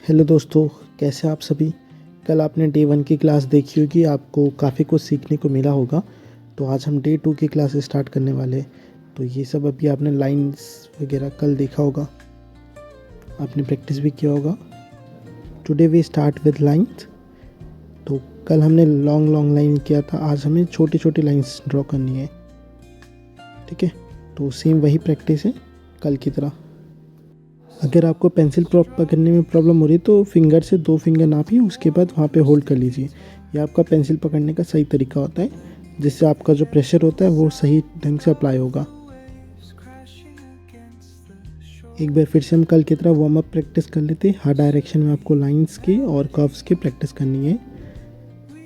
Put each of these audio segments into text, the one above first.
Hello दोस्तों, कैसे आप सभी। कल आपने डे 1 की क्लास देखी होगी, आपको काफ़ी कुछ सीखने को मिला होगा। तो आज हम डे 2 की क्लास स्टार्ट करने वाले हैं। तो ये सब अभी आपने लाइंस वगैरह कल देखा होगा, आपने प्रैक्टिस भी किया होगा। Today we start with lines. तो कल हमने लॉन्ग लॉन्ग लाइन किया था, आज हमें छोटी छोटी लाइंस ड्रॉ करनी है। ठीक है, तो सेम वही प्रैक्टिस है कल की तरह। अगर आपको पेंसिल पकड़ने में प्रॉब्लम हो रही है तो फिंगर से 2 फिंगर नापिए, उसके बाद वहाँ पे होल्ड कर लीजिए। यह आपका पेंसिल पकड़ने का सही तरीका होता है, जिससे आपका जो प्रेशर होता है वो सही ढंग से अप्लाई होगा। एक बार फिर से हम कल की तरह वार्म अप प्रैक्टिस कर लेते हैं। हर डायरेक्शन में आपको लाइंस की और कर्व्स की प्रैक्टिस करनी है।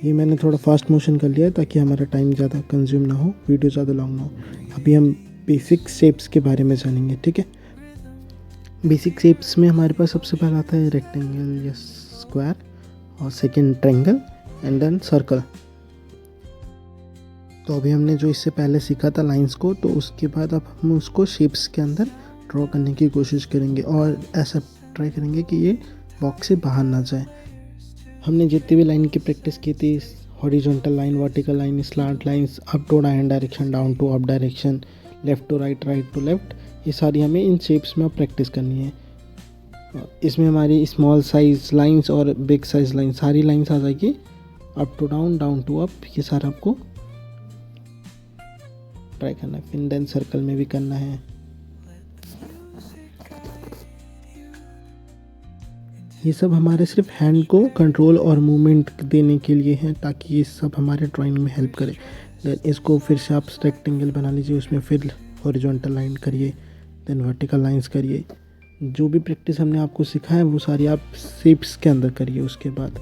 ये मैंने थोड़ा फास्ट मोशन कर लिया है ताकि हमारा टाइम ज़्यादा कंज्यूम ना हो, वीडियो ज़्यादा लॉन्ग ना हो। अभी हम बेसिक शेप्स के बारे में जानेंगे। ठीक है, बेसिक शेप्स में हमारे पास सबसे पहला आता है रेक्टेंगल या स्क्वायर, और second triangle and then circle. तो अभी हमने जो इससे पहले सीखा था लाइंस को, तो उसके बाद अब हम उसको शेप्स के अंदर ड्रॉ करने की कोशिश करेंगे और ऐसा ट्राई करेंगे कि ये बॉक्स से बाहर ना जाए। हमने जितनी भी लाइन की प्रैक्टिस की थी, horizontal line, vertical line, slant lines, up to down direction, down to up direction, left to right, right to left, ये सारी हमें इन शेप्स में अब प्रैक्टिस करनी है। इसमें हमारी स्मॉल साइज लाइंस और बिग साइज लाइन, सारी लाइंस आ जाएगी। Up to down, down to up, ये सारा आपको ट्राई करना है। फिर देन सर्कल में भी करना है। ये सब हमारे सिर्फ हैंड को कंट्रोल और मूवमेंट देने के लिए हैं, ताकि ये सब हमारे ड्राइंग में हेल्प करे। देन इसको फिर से आप रेक्टेंगल बना लीजिए, उसमें फिर हॉरिजॉन्टल लाइन करिए, देन वर्टिकल लाइंस करिए। जो भी प्रैक्टिस हमने आपको सिखाया है वो सारी आप शेप्स के अंदर करिए। उसके बाद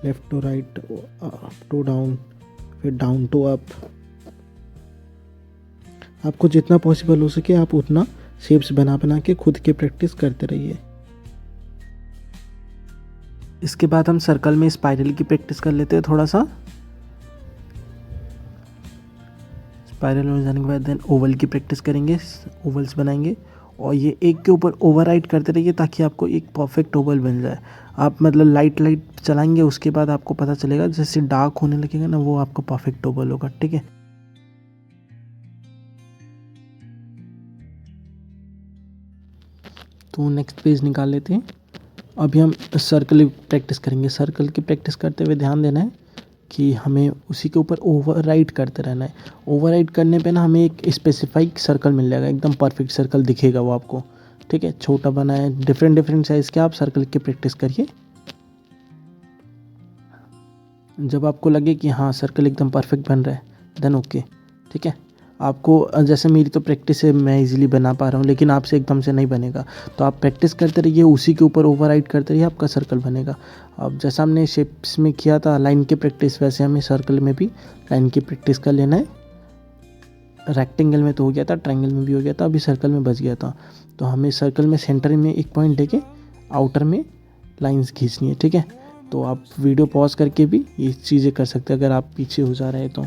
left to right, up to down, फिर डाउन टू अप। आपको जितना पॉसिबल हो सके आप उतना शेप्स बना बना के खुद की प्रैक्टिस करते रहिए। इसके बाद हम सर्कल में स्पाइरल की प्रैक्टिस कर लेते हैं थोड़ा सा। स्पाइरल में जाने के बाद देन ओवल की प्रैक्टिस करेंगे, ओवल्स बनाएंगे और ये एक के ऊपर ओवरराइड करते रहिए ताकि आपको एक परफेक्ट ओवल बन जाए। आप मतलब लाइट लाइट चलाएंगे, उसके बाद आपको पता चलेगा, जैसे डार्क होने लगेगा ना, वो आपका परफेक्ट ओवल होगा। ठीक है, तो नेक्स्ट पेज निकाल लेते हैं। अभी हम सर्कल प्रैक्टिस करेंगे। सर्कल की प्रैक्टिस करते हुए ध्यान देना है कि हमें उसी के ऊपर ओवरराइड करते रहना है। ओवरराइड करने पे ना हमें एक स्पेसिफाइक सर्कल मिल जाएगा, एकदम परफेक्ट सर्कल दिखेगा वो आपको। ठीक है, छोटा बना है, डिफरेंट डिफरेंट साइज़ के आप सर्कल की प्रैक्टिस करिए। जब आपको लगे कि हाँ सर्कल एकदम परफेक्ट बन रहा है, देन ओके। ठीक है, आपको जैसे मेरी तो प्रैक्टिस है, मैं इजीली बना पा रहा हूँ, लेकिन आपसे एकदम से नहीं बनेगा। तो आप प्रैक्टिस करते रहिए, उसी के ऊपर ओवरराइड करते रहिए, आपका सर्कल बनेगा। अब जैसा हमने शेप्स में किया था लाइन की प्रैक्टिस, वैसे हमें सर्कल में भी लाइन की प्रैक्टिस कर लेना है। रेक्टेंगल में तो हो गया था, ट्रायंगल में भी हो गया था, अभी सर्कल में बच गया था। तो हमें सर्कल में सेंटर में एक पॉइंट लेके आउटर में लाइंस खींचनी है। ठीक है, तो आप वीडियो पॉज करके भी ये चीज़ें कर सकते हैं अगर आप पीछे हो जा रहे हैं तो।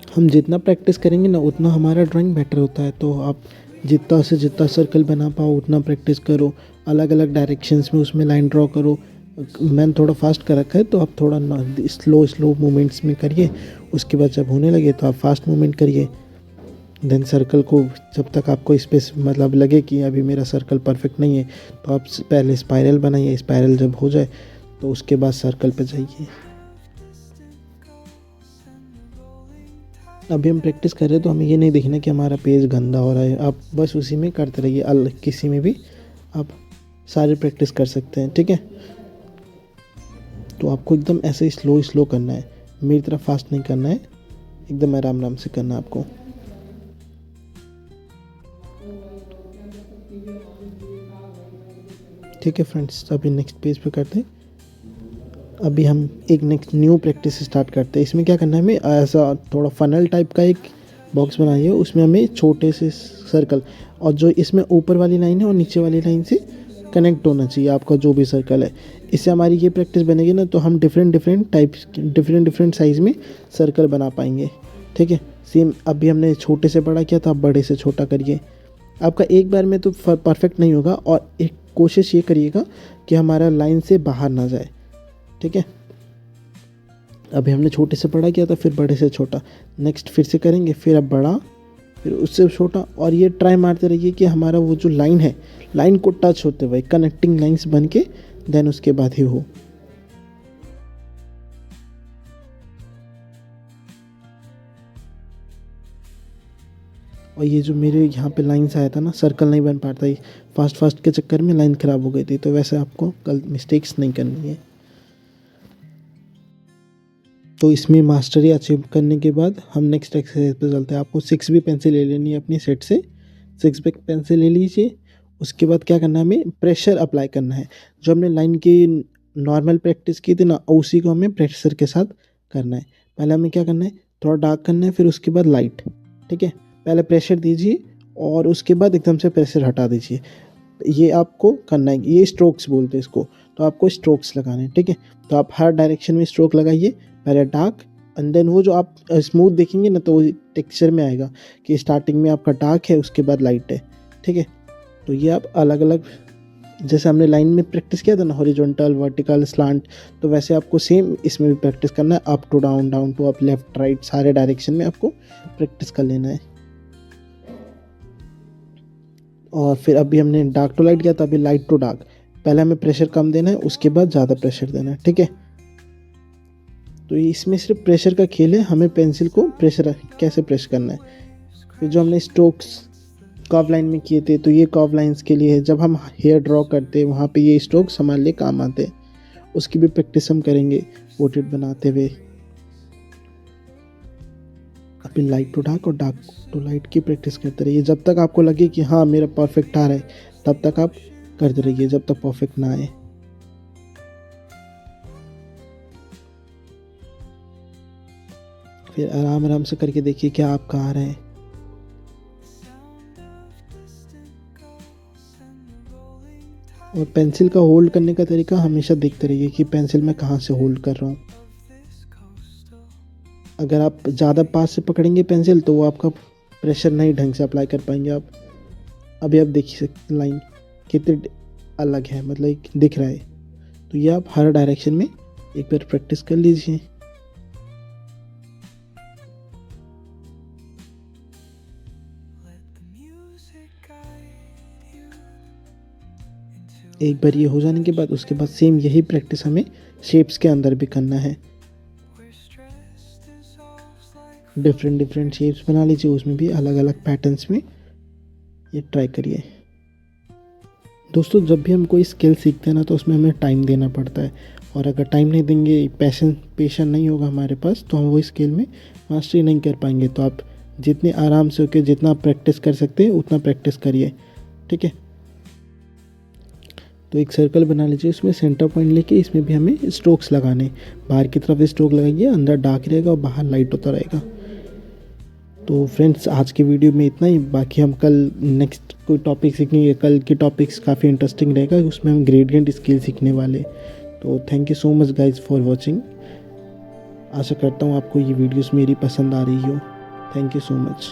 हम जितना प्रैक्टिस करेंगे ना उतना हमारा ड्राइंग बेटर होता है। तो आप जितना से जितना सर्कल बना पाओ उतना प्रैक्टिस करो, अलग अलग डायरेक्शंस में उसमें लाइन ड्रॉ करो। मैंने थोड़ा फास्ट कर रखा है, तो आप थोड़ा स्लो मूवमेंट्स में करिए। उसके बाद जब होने लगे तो आप फास्ट मूवमेंट करिए। देन सर्कल को जब तक आपको स्पेस मतलब लगे कि अभी मेरा सर्कल परफेक्ट नहीं है, तो आप पहले स्पाइरल बनाइए। स्पाइरल जब हो जाए तो उसके बाद सर्कल पे जाइए। अभी हम प्रैक्टिस कर रहे हैं तो हमें ये नहीं देखना कि हमारा पेज गंदा हो रहा है। आप बस उसी में करते रहिए, किसी में भी आप सारे प्रैक्टिस कर सकते हैं। ठीक है, तो आपको एकदम ऐसे स्लो करना है, मेरी तरफ फास्ट नहीं करना है, एकदम आराम आराम से करना है आपको। ठीक है फ्रेंड्स, अभी नेक्स्ट पेज पे करते हैं। अभी हम एक नेक्स्ट न्यू प्रैक्टिस स्टार्ट करते हैं। इसमें क्या करना है, हमें ऐसा थोड़ा फनल टाइप का एक बॉक्स बनाइए, उसमें हमें छोटे से सर्कल, और जो इसमें ऊपर वाली लाइन है और नीचे वाली लाइन से कनेक्ट होना चाहिए आपका जो भी सर्कल है। इससे हमारी ये प्रैक्टिस बनेगी ना, तो हम different different types different size में सर्कल बना पाएंगे। ठीक है, सेम अभी हमने छोटे से बड़ा किया था, आप बड़े से छोटा करिए। आपका एक बार में तो परफेक्ट नहीं होगा, और एक कोशिश ये करिएगा कि हमारा लाइन से बाहर ना जाए। ठीक है, अभी हमने छोटे से बड़ा किया था, फिर बड़े से छोटा, नेक्स्ट फिर से करेंगे, फिर अब बड़ा, फिर उससे छोटा, और ये ट्राई मारते रहिए कि हमारा वो जो लाइन है, लाइन को टच होते हुए कनेक्टिंग लाइंस बन के देन उसके बाद ही हो। और ये जो मेरे यहाँ पे लाइंस आया था ना, सर्कल नहीं बन पाता, फास्ट के चक्कर में लाइन ख़राब हो गई थी। तो वैसे आपको कल मिस्टेक्स नहीं करनी है। तो इसमें मास्टरी अचीव करने के बाद हम नेक्स्ट एक्सरसाइज पे चलते हैं। आपको 6B पेंसिल ले लेनी है अपनी सेट से, 6B पेंसिल ले लीजिए। उसके बाद क्या करना है, हमें प्रेशर अप्लाई करना है। जो हमने लाइन की नॉर्मल प्रैक्टिस की थी ना, उसी को हमें प्रेशर के साथ करना है। पहले हमें क्या करना है, थोड़ा डार्क करना है, फिर उसके बाद लाइट। ठीक है, पहले प्रेशर दीजिए और उसके बाद एकदम से प्रेशर हटा दीजिए। ये आपको करना है, ये स्ट्रोक्स बोलते हैं इसको। तो आपको स्ट्रोक्स लगाने हैं। ठीक है, तो आप हर डायरेक्शन में स्ट्रोक लगाइए, पहले डार्क एंड देन वो जो आप स्मूथ देखेंगे ना, तो वो टेक्सचर में आएगा कि स्टार्टिंग में आपका डार्क है, उसके बाद लाइट है। ठीक है, तो ये आप अलग अलग, जैसे हमने लाइन में प्रैक्टिस किया था ना, हॉरिजॉन्टल, वर्टिकल, स्लांट, तो वैसे आपको सेम इसमें भी प्रैक्टिस करना है। Up to down, down to up, left right, सारे डायरेक्शन में आपको प्रैक्टिस कर लेना है। और फिर अभी हमने डार्क टू लाइट किया था, अभी लाइट टू डार्क। पहले हमें प्रेशर कम देना है, उसके बाद ज़्यादा प्रेशर देना है। ठीक है, तो इसमें सिर्फ प्रेशर का खेल है, हमें पेंसिल को प्रेशर कैसे प्रेस करना है। फिर जो हमने स्ट्रोक्स कर्व लाइन में किए थे, तो ये कर्व लाइंस के लिए है। जब हम हेयर ड्रॉ करते हैं वहाँ पे ये स्ट्रोक्स हमारे लिए काम आते हैं। उसकी भी प्रैक्टिस हम करेंगे पोर्ट्रेट बनाते हुए। अभी लाइट टू डार्क और डार्क टू लाइट की प्रैक्टिस करते रहिए, जब तक आपको लगे कि हाँ मेरा परफेक्ट आ रहा है, तब तक आप करते रहिए, जब तक परफेक्ट ना आए। फिर आराम आराम से करके देखिए क्या आपका आ रहा है। और पेंसिल का होल्ड करने का तरीका हमेशा देखते रहिए कि पेंसिल मैं कहाँ से होल्ड कर रहा हूँ। अगर आप ज़्यादा पास से पकड़ेंगे पेंसिल, तो वो आपका प्रेशर नहीं ढंग से अप्लाई कर पाएंगे आप। अभी आप देख सकते लाइन कितनी अलग है, मतलब दिख रहा है। तो ये आप हर डायरेक्शन में एक बार प्रैक्टिस कर लीजिए। एक बार ये हो जाने के बाद उसके बाद सेम यही प्रैक्टिस हमें शेप्स के अंदर भी करना है। डिफरेंट शेप्स बना लीजिए, उसमें भी अलग अलग पैटर्न्स में ये ट्राई करिए। दोस्तों, जब भी हम कोई स्किल सीखते हैं ना, तो उसमें हमें टाइम देना पड़ता है। और अगर टाइम नहीं देंगे, पेशेंस नहीं होगा हमारे पास, तो हम वो स्किल में मास्टरी नहीं कर पाएंगे। तो आप जितने आराम से होकर जितना प्रैक्टिस कर सकते हैं उतना प्रैक्टिस करिए। ठीक है, तो एक सर्कल बना लीजिए, उसमें सेंटर पॉइंट लेके इसमें भी हमें स्ट्रोक्स लगाने। बाहर की तरफ स्ट्रोक लगाइए, अंदर डार्क रहेगा और बाहर लाइट होता रहेगा। तो फ्रेंड्स, आज की वीडियो में इतना ही। बाकी हम कल नेक्स्ट कोई टॉपिक सीखेंगे। कल के टॉपिक्स काफ़ी इंटरेस्टिंग रहेगा, उसमें हम ग्रेडियंट स्केल सीखने वाले। तो thank you so much guys for watching. आशा करता हूँ आपको ये वीडियोस मेरी पसंद आ रही हो। Thank you so much.